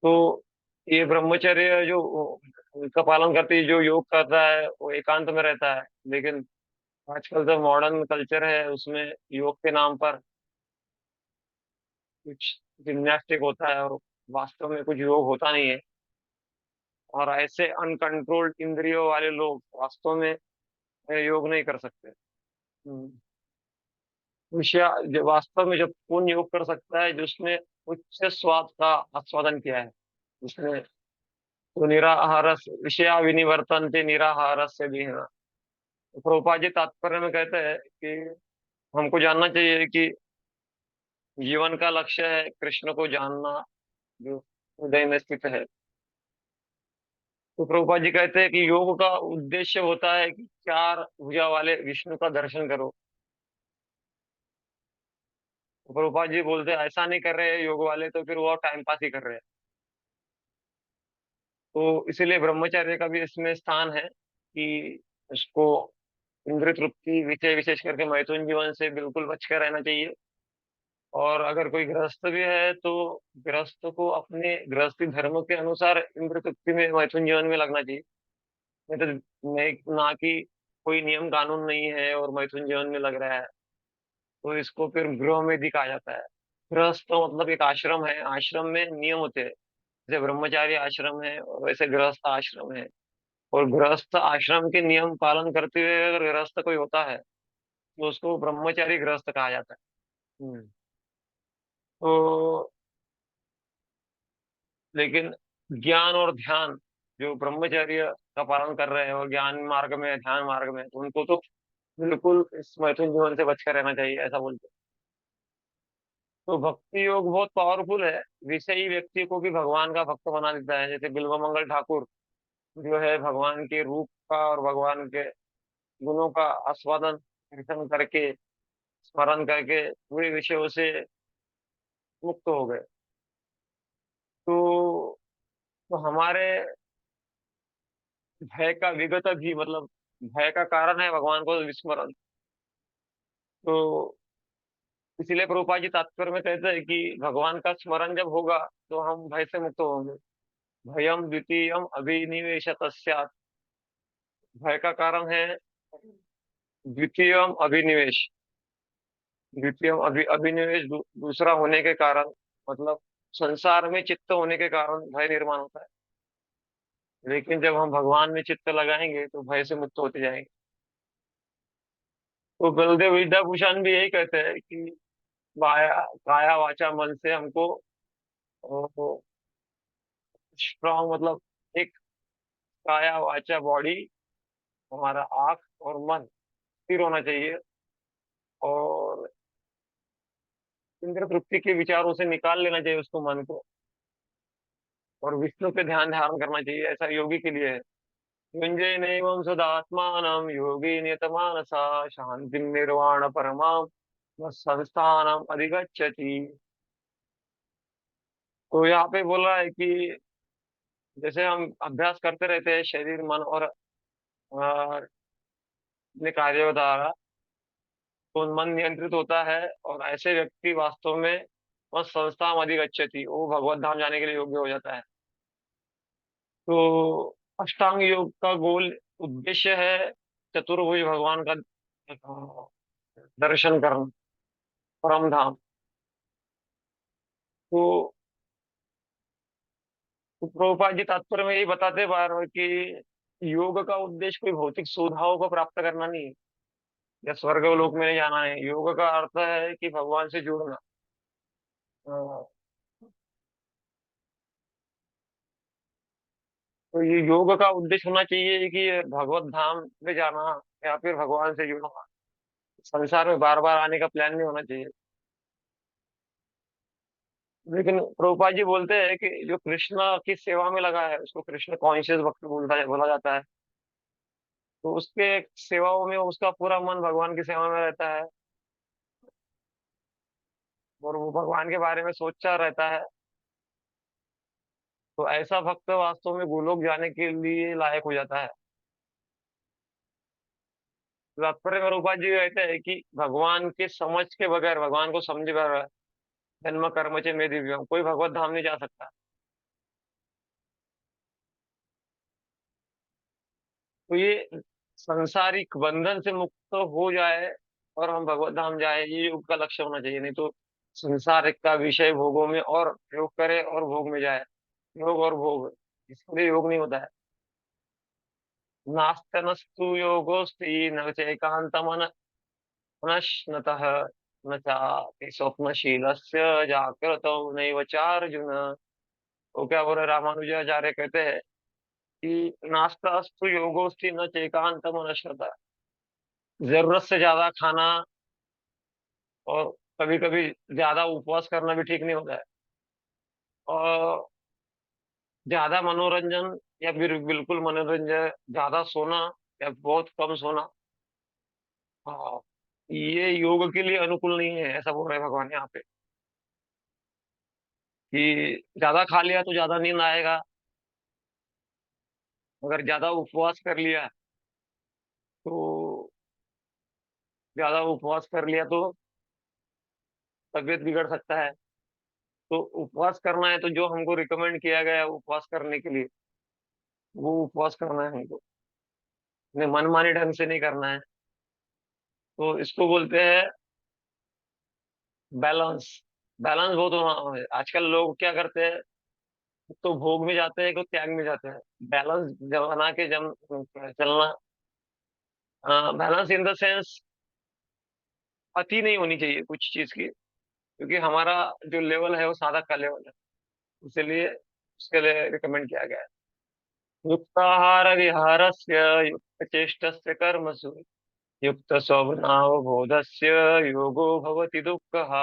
तो ये ब्रह्मचर्य जो का पालन करते ही जो योग करता है वो एकांत में रहता है। लेकिन आजकल जो मॉडर्न कल्चर है उसमें योग के नाम पर कुछ जिम्नास्टिक होता है, और वास्तव में कुछ योग होता नहीं है। और ऐसे अनकंट्रोल्ड इंद्रियों वाले लोग वास्तव में योग नहीं कर सकते। हम्म। जो वास्तव में जब कौन योग कर सकता है, जिसने उच्च स्वाद का आस्वादन किया है, उसने। तो निराहार विषया विनिवर्तन्ते निराहार से भी है। तो प्रभुपाद जी तात्पर्य में कहते हैं कि हमको जानना चाहिए कि जीवन का लक्ष्य है कृष्ण को जानना, जो हृदय में स्थित है। तो प्रभुपाद जी कहते हैं कि योग का उद्देश्य होता है कि चार भुजा वाले विष्णु का दर्शन करो। तो प्रभुपाद जी बोलते हैं ऐसा नहीं कर रहे हैं योग वाले, तो फिर वो टाइम पास ही कर रहे हैं। तो इसीलिए ब्रह्मचर्य का भी इसमें स्थान है कि उसको इंद्रिय तृप्ति, विषय विशेष करके मैथुन जीवन से बिल्कुल बच कर रहना चाहिए। और अगर कोई गृहस्थ भी है तो गृहस्थ को अपने गृहस्थी धर्म के अनुसार इंद्रिय तृप्ति में, मैथुन जीवन में लगना चाहिए। नहीं तो नहीं, ना कि कोई नियम कानून नहीं है और मैथुन जीवन में लग रहा है, तो इसको फिर गृह में कहा जाता है। गृहस्थ तो मतलब एक आश्रम है, आश्रम में नियम होते हैं। जैसे ब्रह्मचारी आश्रम है और वैसे गृहस्थ आश्रम है। और गृहस्थ आश्रम के नियम पालन करते हुए अगर गृहस्थ कोई होता है तो उसको ब्रह्मचारी गृहस्थ कहा जाता है। तो लेकिन ज्ञान और ध्यान, जो ब्रह्मचर्य का पालन कर रहे हैं और ज्ञान मार्ग में ध्यान मार्ग में, तो उनको तो बिल्कुल इस मैथुन जीवन से बचकर रहना चाहिए, ऐसा बोलते हैं। तो भक्ति योग बहुत पावरफुल है। विषयी व्यक्ति को भी भगवान का भक्त बना देता है। जैसे बिल्वमंगल ठाकुर जो है, भगवान के रूप का और भगवान के गुणों का आस्वादन कीर्तन करके, स्मरण करके पूरे विषयों से मुक्त हो गए। तो तो हमारे भय का विगत भी, मतलब भय का कारण है भगवान को विस्मरण। तो इसलिए प्रभुपाद जी तात्पर्य में कहते हैं कि भगवान का स्मरण जब होगा तो हम भय से मुक्त होंगे। भयम द्वितीयम अभिनिवेश तस्यात्। भय का कारण है द्वितीयम अभिनिवेश। द्वितीयम अभिनिवेश दूसरा होने के कारण, मतलब संसार में चित्त होने के कारण भय निर्माण होता है। लेकिन जब हम भगवान में चित्त लगाएंगे तो भय से मुक्त होते जाएंगे। तो बलदेव विद्याभूषण भी यही कहते हैं कि वाया काया वाचा मन से हमको स्ट्रांग, मतलब एक काया वाचा बॉडी, हमारा आंख और मन स्थिर होना चाहिए। और इंद्र तृप्ति के विचारों से निकाल लेना चाहिए उसको, मन को, और विष्णु पे ध्यान धारण करना चाहिए। ऐसा योगी के लिए है। युंजय नैवं सदात्मानं योगी नियतमानसा शांति निर्वाण परमाम संस्थानम अधिगच्छति। तो यहाँ पे बोल रहा है कि जैसे हम अभ्यास करते रहते हैं शरीर मन और अपने कार्यों द्वारा, तो मन नियंत्रित होता है और ऐसे व्यक्ति वास्तव में वह संस्था अधिगच्छति, वो भगवत धाम जाने के लिए योग्य हो जाता है। तो अष्टांग योग का गोल उद्देश्य है चतुर्भुज भगवान का दर्शन करना, परम धाम। तो प्रभुपाद जी तात्पर्य में यही बताते बार बार कि योग का उद्देश्य कोई भौतिक सुविधाओं को प्राप्त करना नहीं है या स्वर्ग लोक में नहीं जाना है। योग का अर्थ है कि भगवान से जुड़ना। अ, तो ये योग का उद्देश्य होना चाहिए कि भगवत धाम में जाना या फिर भगवान से जुड़ना। संसार में बार बार आने का प्लान नहीं होना चाहिए। लेकिन प्रभुपाद जी बोलते हैं कि जो कृष्ण की सेवा में लगा है उसको कृष्ण कॉन्शियस भक्त बोला जाता है। तो उसके सेवाओं में उसका पूरा मन भगवान की सेवा में रहता है और वो भगवान के बारे में सोचता रहता है। तो ऐसा भक्त वास्तव में गोलोक जाने के लिए लायक हो जाता है। तात्पर्य में रूपा जी कहते हैं कि भगवान के समझ के बगैर, भगवान को समझे बगैर, जन्म कर्म च में दिव्यम, कोई भगवत धाम नहीं जा सकता। तो ये संसारिक बंधन से मुक्त हो जाए और हम भगवत धाम जाए, ये योग का लक्ष्य होना चाहिए। नहीं तो संसार का विषय भोगों में और योग करे और भोग में जाए, योग और भोग, इसके लिए योग नहीं होता है। नास्तनस्तु योगोस्ति न चैकांतमन मनश्नतः न चापि स्वप्नशीलस्य जागृतौ नैव चार्जुन। तो क्या बोले रामानुजाचार्य कहते हैं कि नास्तास्तु योगोस्ति न चैकांत मनश्नतः। जरूरत से ज्यादा खाना और कभी कभी ज्यादा उपवास करना भी ठीक नहीं होता है। और ज्यादा मनोरंजन या फिर बिल्कुल मनोरंजन, ज्यादा सोना या बहुत कम सोना, हाँ, ये योग के लिए अनुकूल नहीं है, ऐसा बोल रहे हैं भगवान यहाँ पे। कि ज्यादा खा लिया तो ज्यादा नींद आएगा, अगर ज्यादा उपवास कर लिया तो, ज्यादा उपवास कर लिया तो तबीयत बिगड़ सकता है। तो उपवास करना है तो जो हमको रिकमेंड किया गया है उपवास करने के लिए, वो उपवास करना है हमको, ने मनमाने ढंग से नहीं करना है। तो इसको बोलते हैं बैलेंस। बैलेंस बहुत होना है। आजकल लोग क्या करते हैं, तो भोग में जाते हैं, को त्याग में जाते हैं। बैलेंस जब बना के जब चलना, बैलेंस इन द सेंस अति नहीं होनी चाहिए कुछ चीज की, क्योंकि हमारा जो लेवल है वो साधक का लेवल है, इसलिए उसके लिए रिकमेंड किया गया है। युक्ताहार विहारस्य युक्त चेष्टस्य कर्मसु युक्त स्वभावबोधस्य योगो भवति दुःखः।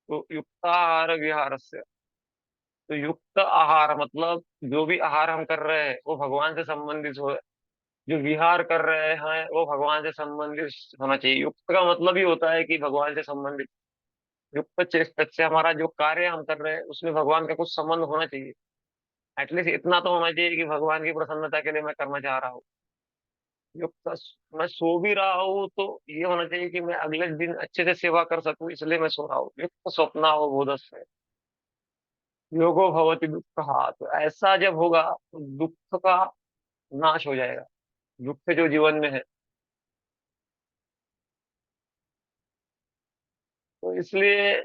तो युक्ताहार विहारस्य, तो युक्त आहार मतलब जो भी आहार हम कर रहे हैं वो भगवान से संबंधित हो, जो विहार कर रहे हैं वो भगवान से संबंधित होना चाहिए। युक्त का मतलब ही होता है कि भगवान से संबंधित। युक्त चेष्ट से हमारा जो कार्य हम कर रहे हैं उसमें भगवान का कुछ संबंध होना चाहिए। एटलीस्ट इतना तो होना चाहिए कि भगवान की प्रसन्नता के लिए मैं करना चाह रहा हूँ। युक्त, मैं सो भी रहा हूँ तो ये होना चाहिए कि मैं अगले दिन अच्छे से सेवा कर सकूं, इसलिए मैं सो रहा हूँ। युक्त स्वप्ना हो बोधस्य योगो भवति दुख। हाँ, तो ऐसा जब होगा तो दुख का नाश हो जाएगा, दुख जो जीवन में है। तो इसलिए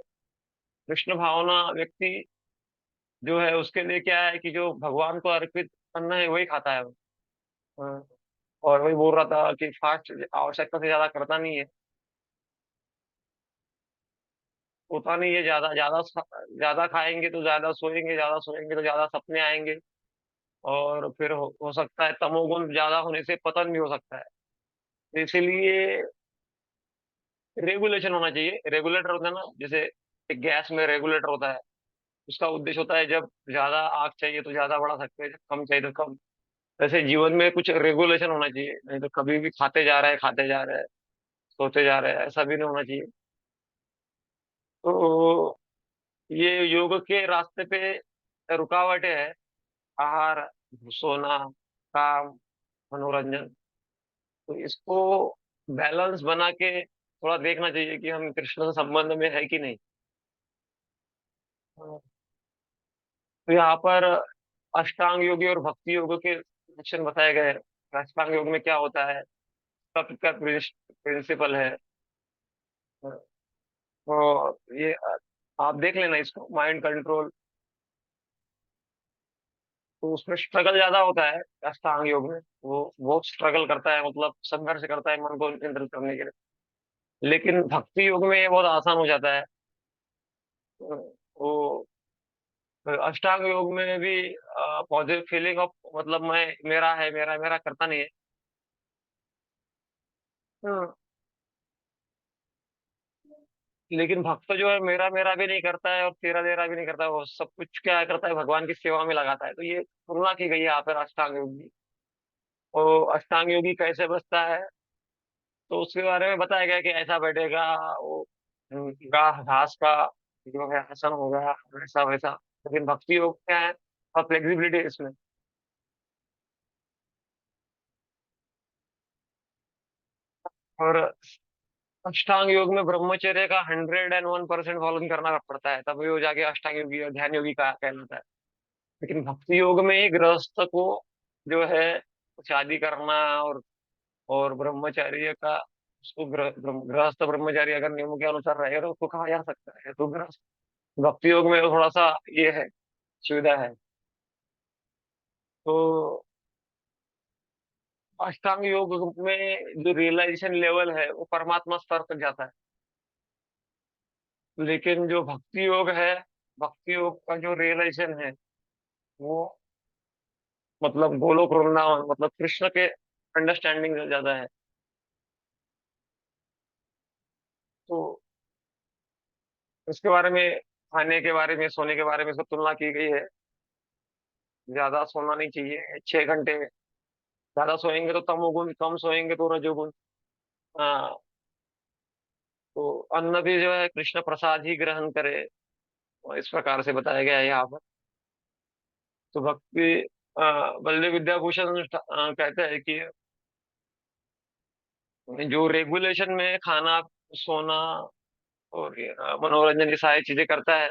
कृष्ण भावना व्यक्ति जो है उसके लिए क्या है कि जो भगवान को अर्पित अन्न है वही खाता है वो। हाँ, और वही बोल रहा था कि फास्ट आवश्यकता से ज्यादा करता नहीं है, होता नहीं है। ज्यादा ज्यादा ज्यादा खाएंगे तो ज्यादा सोएंगे, ज्यादा सोएंगे तो ज्यादा सपने आएंगे, और फिर हो सकता है तमोगुण ज्यादा होने से पतन भी हो सकता है। तो इसीलिए रेगुलेशन होना चाहिए। रेगुलेटर होता है ना, जैसे एक गैस में रेगुलेटर होता है, उसका उद्देश्य होता है जब ज्यादा आग चाहिए तो ज्यादा बढ़ा सकते हैं, जब कम चाहिए तो कम। वैसे जीवन में कुछ रेगुलेशन होना चाहिए, नहीं तो कभी भी खाते जा रहे हैं, खाते जा रहे हैं, सोते जा रहे हैं, ऐसा भी नहीं होना चाहिए। तो ये योग के रास्ते पे रुकावटें है, आहार, सोना, काम, मनोरंजन। तो इसको बैलेंस बना के थोड़ा देखना चाहिए कि हम कृष्ण से संबंध में है कि नहीं। तो यहाँ पर अष्टांग योगी और भक्ति योग के लक्षण बताए गए हैं। अष्टांग योग में क्या होता है, तप का प्रिंसिपल है। तो ये आप देख लेना इसको, माइंड कंट्रोल। तो उसमें स्ट्रगल ज्यादा होता है अष्टांग योग में। वो बहुत स्ट्रगल करता है, मतलब संघर्ष करता है मन को नियंत्रित करने के लिए। लेकिन भक्ति योग में ये बहुत आसान हो जाता है। वो अष्टांग योग में भी पॉजिटिव फीलिंग ऑफ, मतलब मैं मेरा है, मेरा मेरा करता नहीं है। हम्म, लेकिन भक्त जो है मेरा मेरा भी नहीं करता है और तेरा तेरा भी नहीं करता है, वो सब कुछ क्या करता है, भगवान की सेवा में लगाता है। तो ये तुलना की गई है यहाँ पर अष्टांग योग की। और अष्टांग योगी कैसे बचता है, तो उसके बारे में बताया गया कि ऐसा बैठेगा, वो घास का जो है आसन होगा, वैसा वैसा। लेकिन भक्ति योग क्या है, और फ्लेक्सिबिलिटी है इसमें। और अष्टांग योग में ब्रह्मचर्य का 101% पालन करना पड़ता है, तभी वो जाके अष्टांग योगी और ध्यान योगी का कहलाता है। लेकिन भक्ति योग में ही गृहस्थ को जो है शादी करना और ब्रह्मचर्य का, उसको गृहस्थ ब्रह्मचारी अगर नियमों के अनुसार रहेगा तो उसको कहा जा सकता है तो गृहस्थ। भक्ति योग में थोड़ा सा ये है, सुविधा है। तो अष्टांग योग में जो रियलाइजेशन लेवल है वो परमात्मा स्तर तक जाता है। लेकिन जो भक्ति योग है, भक्ति योग का जो रियलाइजेशन है वो मतलब गोलोक वृंदावन, मतलब कृष्ण के अंडरस्टैंडिंग ज्यादा है। तो उसके बारे में, खाने के बारे में, सोने के बारे में इसको तुलना की गई है। ज्यादा सोना नहीं चाहिए, 6 घंटे। ज्यादा सोएंगे तो तमोगुण, कम सोएंगे तो रजोगुण। हाँ, तो अन्न भी जो है कृष्ण प्रसाद ही ग्रहण करे, और इस प्रकार से बताया गया है यहाँ पर। तो भक्ति बलदेव विद्याभूषण कहते हैं कि जो रेगुलेशन में खाना, सोना और ये, मनोरंजन, ये सारी चीजें करता है,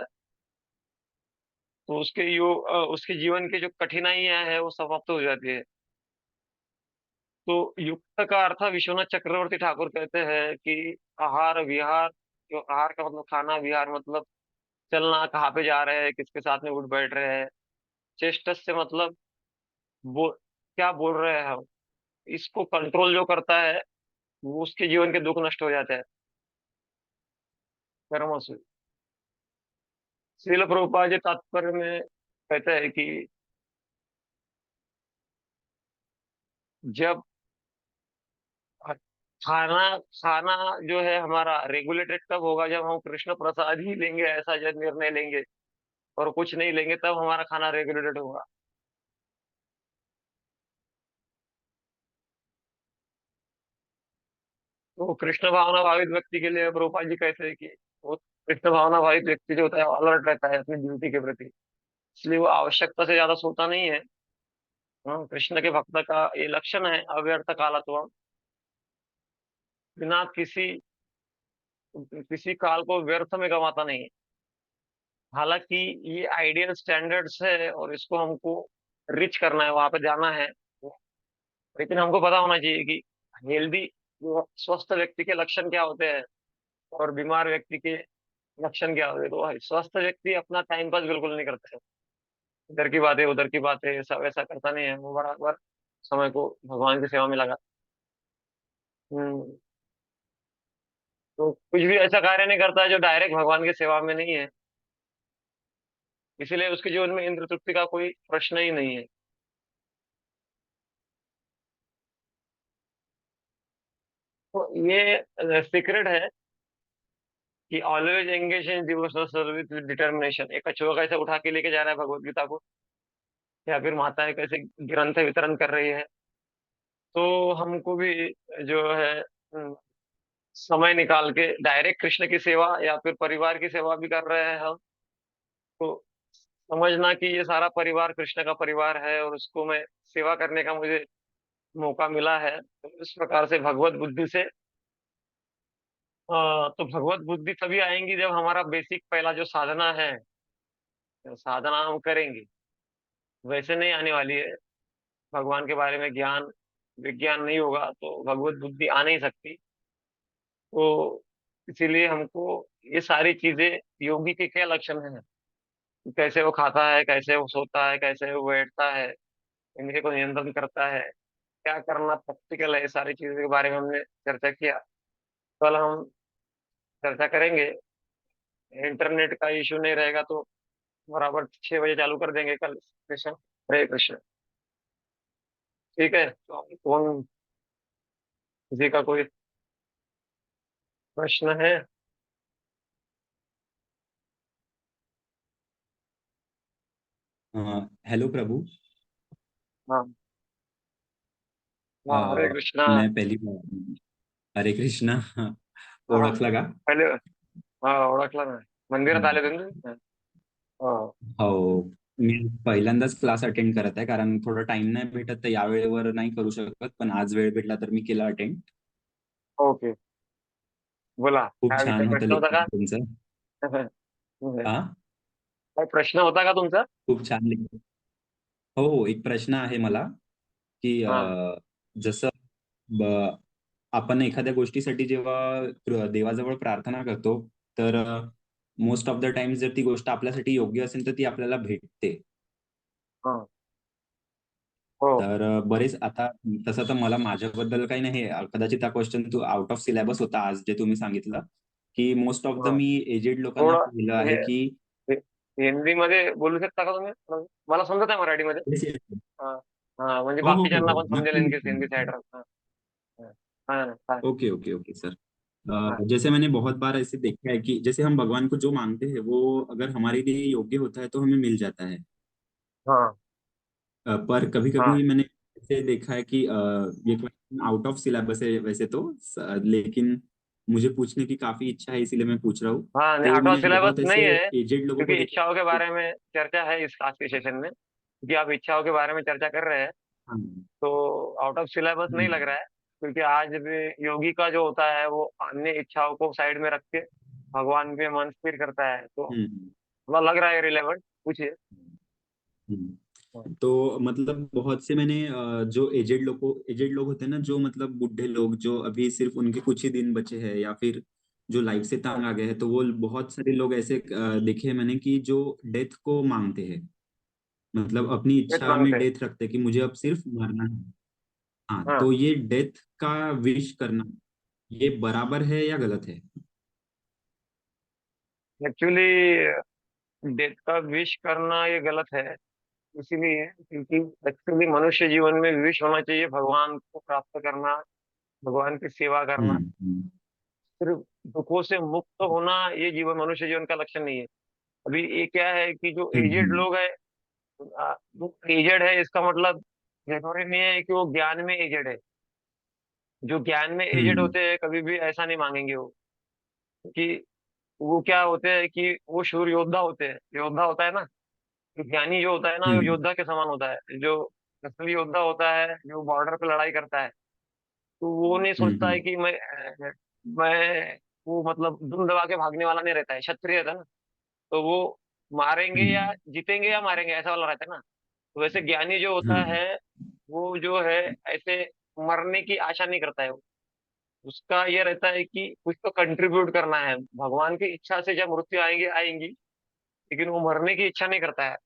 तो उसके जीवन की जो कठिनाइयां है वो समाप्त हो जाती है। तो युक्त का अर्थ विश्वनाथ चक्रवर्ती ठाकुर कहते हैं कि आहार विहार, जो आहार का मतलब खाना, विहार मतलब चलना, कहाँ पे जा रहे हैं, किसके साथ में उठ बैठ रहे हैं, चेष्टस से मतलब क्या बोल रहे हैं हम, इसको कंट्रोल जो करता है वो उसके जीवन के दुख नष्ट हो जाते हैं कर्मों से। श्रील प्रभुपाद जी तात्पर्य में कहते हैं कि जब खाना खाना जो है हमारा रेगुलेटेड तब होगा जब हम कृष्ण प्रसाद ही लेंगे, ऐसा जब निर्णय लेंगे, और कुछ नहीं लेंगे तब हमारा खाना रेगुलेटेड होगा। तो कृष्ण भावना भावित व्यक्ति के लिए प्रभुपाद जी कहते हैं कि वो कृष्ण भावना भावित व्यक्ति जो होता है अलर्ट रहता है अपनी ड्यूटी के प्रति, इसलिए वो आवश्यकता से ज्यादा सोता नहीं है। हाँ, कृष्ण के भक्त का ये लक्षण है, अव्यर्थ कालत्व, बिना किसी किसी काल को व्यर्थ में गंवाता नहीं है। हालांकि ये आइडियल स्टैंडर्ड्स है और इसको हमको रिच करना है, वहां पे जाना है, लेकिन हमको पता होना चाहिए कि हेल्दी जो स्वस्थ व्यक्ति के लक्षण क्या होते हैं और बीमार व्यक्ति के लक्षण क्या होते हैं। तो स्वस्थ व्यक्ति अपना टाइम पास बिल्कुल नहीं करता है, इधर की बातें उधर की बातें ऐसा वैसा करता नहीं है, वो बराबर समय को भगवान की सेवा में लगा। हम्म। तो कुछ भी ऐसा कार्य नहीं करता है जो डायरेक्ट भगवान की सेवा में नहीं है, इसीलिए उसके जीवन में इंद्र तृप्ति का कोई प्रश्न ही नहीं है। तो ये सीक्रेट है कि always engage in devotional service with determination. एक कछुआ कैसे उठा के लेके जा रहा है भगवत गीता को, या फिर माताएं कैसे ग्रंथ वितरण कर रही है, तो हमको भी जो है समय निकाल के डायरेक्ट कृष्ण की सेवा या फिर परिवार की सेवा भी कर रहे हैं हम, तो समझना कि ये सारा परिवार कृष्ण का परिवार है और उसको मैं सेवा करने का मुझे मौका मिला है। तो इस प्रकार से भगवत बुद्धि से तो भगवत बुद्धि तभी आएंगी जब हमारा बेसिक पहला जो साधना है, साधना हम करेंगे, वैसे नहीं आने वाली है। भगवान के बारे में ज्ञान विज्ञान नहीं होगा तो भगवत बुद्धि आ नहीं सकती। तो इसीलिए हमको ये सारी चीजें, योगी के क्या लक्षण है, कैसे वो खाता है, कैसे वो सोता है, कैसे वो बैठता है, इंद्रिय को नियंत्रण करता है, क्या करना प्रैक्टिकल है, ये सारी चीजों के बारे में हमने चर्चा किया। कल हम चर्चा करेंगे। इंटरनेट का इश्यू नहीं रहेगा तो बराबर 6 बजे चालू कर देंगे कल सेशन। हरे कृष्ण। ठीक है, तो कौन, किसी का कोई प्रश्न है? हेलो प्रभु। हाँ। हाँ, हरे अ, कृष्णा। मैं पहली बार हरे कृष्णा हाँ, ओळखला का? पहिले ओळखला ना, मंदिरात आले हम्म. तुम्ही? हो. हो. मी पहिल्यांदाच क्लास अटेंड करत आहे कारण थोडा टाइम नाही भेटत तर या वेळेवर नाही करू शकत पण आज वेळ भेटला तर मी केला अटेंड. ओके. बोला, खूप काय विषय छान होतं प्रश्न होता लेक्चर का? तुमचं. हा. काय प्रश्न होता का तुमचा? खूप छान लेक्चर. हो हो, एक प्रश्न आहे मला की हा. जसं आपण एखाद्या गोष्टीसाठी जेव्हा देवाजवळ प्रार्थना करतो तर मोस्ट ऑफ द टाइम्स जर ती गोष्ट आपल्यासाठी योग्य असेल तर ती आपल्याला भेटते. हा. हो. तर बरेच आता तसं तर मला माझ्याबद्दल काही नाही कदाचित हा क्वेश्चन तू आउट ऑफ सिलेबस होता आज जे तुम्ही सांगितलं की मोस्ट ऑफ द हा. मी एजेड लोकांना थोडं पाहिलं हे आहे की हे- हिंदी मध्ये बोलू शकता का तुम्ही? मला समजत आहे मराठीमध्ये. Yes, yes. हा. हा, म्हणजे हो हो हो बाकीच्यांना हो पण समजेल नक्की इनकेस नक्की हिंदी साइड नक्की. राहत. हा. हा. हा. Okay okay okay sir. हा. जैसे मैंने बहुत बार ऐसे देखा है कि जैसे हम भगवान को जो मांगते हैं वो अगर हमारे लिए योग्य होता है तो हमें मिल जाता है. हाँ. पर कभी हाँ. कभी मैंने ऐसे देखा है कि ये क्वेश्चन आउट ऑफ सिलेबस है वैसे तो लेकिन मुझे पूछने की काफी इच्छा है इसीलिए मैं पूछ रहा हूँ. हाँ, नहीं, तो आउट ऑफ मैंने सिलेबस बहुत ऐसे नहीं है, एजेड लोगों को क्योंकि देखा इच्छाओं के है. बारे में चर्चा है इस आज के सेशन में, क्योंकि आप इच्छाओं के बारे में चर्चा कर रहे हैं। हाँ. तो आउट ऑफ सिलेबस नहीं लग हम्म. रहा है, क्योंकि आज भी योगी का जो होता है वो अन्य इच्छाओं को साइड में रख के भगवान पे मन स्थिर करता है, तो हम्म. थोड़ा लग रहा है रिलेवेंट। पूछिए। तो मतलब बहुत से मैंने जो एजेड लोग होते हैं ना जो मतलब बूढ़े लोग जो अभी सिर्फ उनके कुछ ही दिन बचे हैं या फिर जो लाइफ से तंग आ गए हैं, तो वो बहुत सारे लोग ऐसे देखे हैं मैंने कि जो डेथ को मांगते हैं, मतलब अपनी डेथ इच्छा में मांगते हैं। डेथ रखते हैं कि मुझे अब सिर्फ मरना है। हाँ, हाँ, तो ये डेथ का विश करना, ये बराबर है या गलत है? एक्चुअली डेथ का विश करना ये गलत है। इसीलिए क्योंकि एक्चुअली मनुष्य जीवन में विश होना चाहिए भगवान को प्राप्त करना, भगवान की सेवा करना। हम्म। सिर्फ दुखों से मुक्त होना ये जीवन, मनुष्य जीवन का लक्ष्य नहीं है। अभी ये क्या है कि जो एजेड हम्म। लोग है, जो एजेड है इसका मतलब जरूरी नहीं है कि वो ज्ञान में एजेड है। जो ज्ञान में एजेड हम्म। होते हैं कभी भी ऐसा नहीं मांगेंगे वो, कि वो क्या होते हैं कि वो शूर योद्धा होते हैं। योद्धा होता है ना, तो ज्ञानी जो होता है ना वो हम्म। योद्धा के समान होता है। जो असली योद्धा होता है, जो बॉर्डर पे लड़ाई करता है, तो वो नहीं हम्म। सोचता है कि मैं वो मतलब दुम दबा के भागने वाला नहीं रहता है, क्षत्रिय रहता है ना। तो वो मारेंगे या हम्म। जीतेंगे या मारेंगे ऐसा वाला रहता है ना। तो वैसे ज्ञानी जो होता हम्म। है, वो जो है ऐसे मरने की आशा नहीं करता है। उसका ये रहता है कि कुछ तो कंट्रीब्यूट करना है। भगवान की इच्छा से जब मृत्यु आएंगी आएंगी, लेकिन वो मरने की इच्छा नहीं करता है।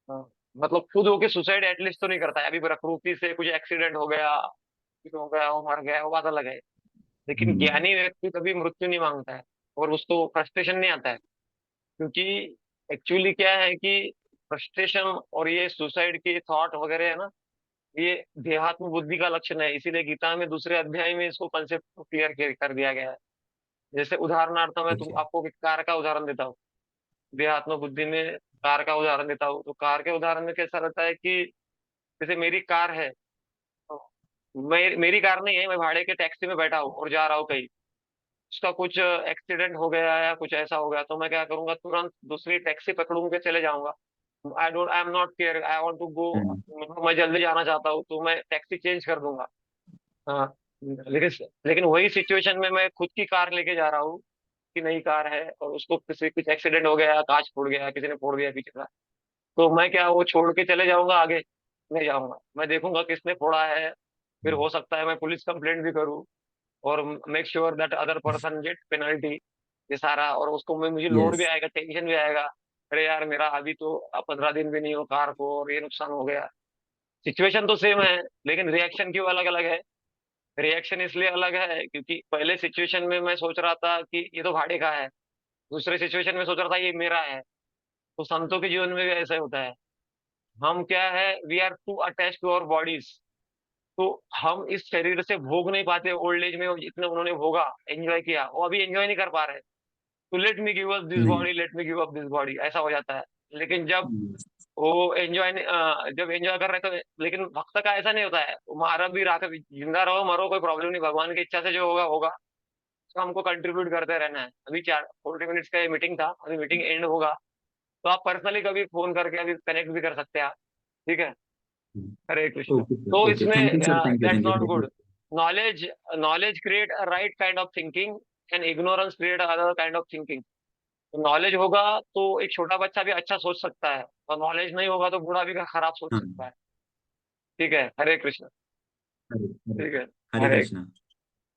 हाँ, मतलब खुद होके सुसाइड एटलीस्ट तो नहीं करता है। अभी प्रकृति से कुछ एक्सीडेंट हो गया, कुछ हो गया, वो मर गया, वो बात अलग है। लेकिन हम्म। ज्ञानी व्यक्ति कभी मृत्यु नहीं मांगता है, और उसको फ्रस्ट्रेशन नहीं आता है। क्योंकि एक्चुअली क्या है कि फ्रस्ट्रेशन और ये सुसाइड के थॉट वगैरह है ना, ये देहात्म बुद्धि का लक्षण है। इसीलिए गीता में दूसरे अध्याय में इसको कंसेप्ट को क्लियर कर दिया गया है। जैसे उदाहरणार्थ मैं ठीक तुम है। आपको एक कार का उदाहरण देता हूँ। देहात्म बुद्धि में कार का उदाहरण देता हूँ, तो कार के उदाहरण में कैसा रहता है कि जैसे मेरी कार है, तो मेरी कार नहीं है, मैं भाड़े के टैक्सी में बैठा हूँ और जा रहा हूँ कहीं। उसका कुछ एक्सीडेंट हो गया या कुछ ऐसा हो गया, तो मैं क्या करूंगा, तुरंत दूसरी टैक्सी पकड़ूंगा के चले जाऊंगा। I am not care, I want to go. Hmm. मैं जल्दी जाना चाहता हूँ तो मैं टैक्सी चेंज कर दूंगा। हाँ, लेकिन लेकिन वही सिचुएशन में मैं खुद की कार लेके जा रहा हूँ, कि नई कार है, और उसको किसी कुछ एक्सीडेंट हो गया, कांच फूट गया, किसी ने फोड़ दिया पीछे का, तो मैं क्या वो छोड़ के चले जाऊंगा आगे? नहीं जाऊंगा, मैं देखूंगा किसने फोड़ा है। फिर हो सकता है मैं पुलिस कंप्लेंट भी करूँ, और make sure that other person get penalty, ये सारा। और उसको मैं मुझे लोड भी यस। आएगा, टेंशन भी आएगा। अरे यार, मेरा अभी तो 15 दिन भी नहीं हो कार को, और ये नुकसान हो गया। सिचुएशन तो सेम है, लेकिन रिएक्शन क्यों अलग अलग है? रिएक्शन इसलिए अलग है क्योंकि पहले सिचुएशन में मैं सोच रहा था कि ये तो भाड़े का है, दूसरे सिचुएशन में सोच रहा था ये मेरा है। तो संतों के जीवन में भी ऐसा ही होता है। हम क्या है, we are too attach to our bodies. तो हम इस शरीर से भोग नहीं पाते ओल्ड एज में, जितने उन्होंने भोगा, एंजॉय किया, वो अभी एंजॉय नहीं कर पा रहे। तो let me give up this नहीं। Body, let me give up this body, ऐसा हो जाता है। लेकिन जब Yes. वो एंजॉय जब एंजॉय कर रहे थे, लेकिन भक्त का ऐसा नहीं होता है। वो मारा भी रहा, जिंदा रहो मरो कोई प्रॉब्लम नहीं, भगवान की इच्छा से जो होगा होगा। तो हमको कंट्रीब्यूट करते रहना है। अभी 40 मिनट्स का मीटिंग था, अभी मीटिंग एंड होगा, तो आप पर्सनली कभी फोन करके अभी कनेक्ट भी कर सकते हैं आप। ठीक है। हरे कृष्ण। ओके सर, तो ओके, इसमें thank you sir, thank you, that's thank you not very good. Much. Knowledge knowledge create a right kind of thinking, and ignorance create other kind of thinking. तो नॉलेज होगा तो एक छोटा बच्चा भी अच्छा सोच सकता है, और नॉलेज नहीं होगा तो बूढ़ा भी खराब सोच हाँ। सकता है। ठीक है, हरे कृष्ण। हरे हरे ठीक है। हरे हरे, कृष्णा।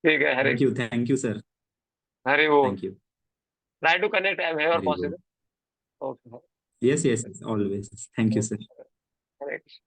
ठीक है, Hare, thank you sir. Hare वो thank you. Try to connect एम हेवर हरी बोल। Possible. Okay. Yes yes, always, thank you sir. Hare Krishna.